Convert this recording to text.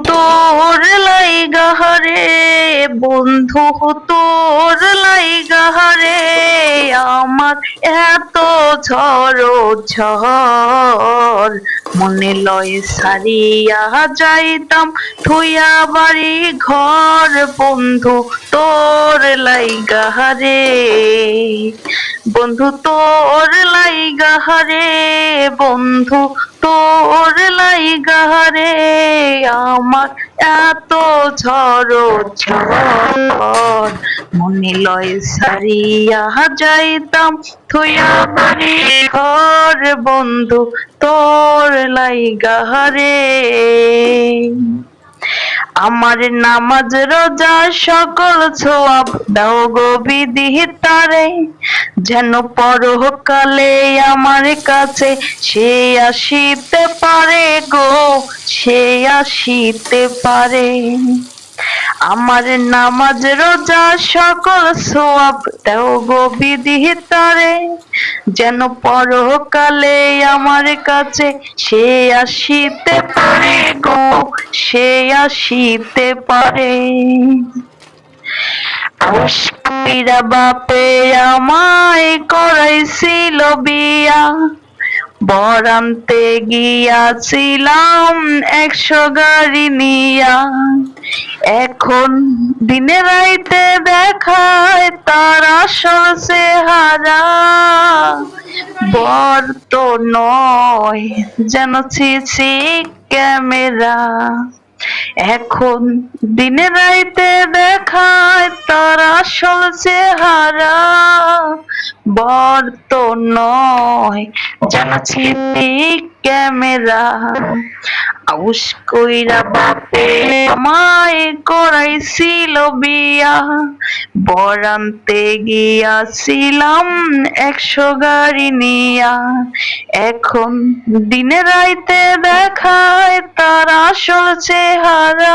তোর লাইগা রে, বন্ধু তোর লাইগা রে, আমার এত ঝড় ঝড়, মনে লয় সারিয়া যাইতাম থুইয়া বাড়ি ঘর, বন্ধু তোর লাইগা রে, বন্ধু তোর লাইগা রে, বন্ধু তোর লাইগা রে, আমার এত ঝড় ঝড়, মনে লয় সারিয়া যাইতাম থুইয়া বাড়ি ঘর, বন্ধু তোর লাইগা রে। আমার নামাজ রোজা সকল ছোয়াব দাও গো বিদিতারে, যেন পরকালে আমার কাছে সে আসিতে পারে গো, সে আসিতে পারে। আমার নামাজ রোজা সকল সোয়াব দাও গো বিদিতারে, যেন পরকালে আমার কাছে সে আসিতে পারে গো, সে আসিতে পারে। কইরা বাপে আমায় করাইছিল বিয়া, বর আনতে গিয়াছিলাম 100 গাড়ি নিয়া, এখন দিনে রাইতে দেখায় তার আসল চেহারা, বর তো নয় যেন ছিছি ক্যামেরা, এখন দিনে রাইতে দেখায় তার আসল চেহারা, বর তো নয় যেন ছিছি ক্যামেরা। আউস কইরা বাপে আমায় করাইছিল বিয়া, বর আনতে গিয়াছিলাম 100 গাড়ি নিয়া, এখন দিনে রাইতে দেখায় তার আসল চেহারা।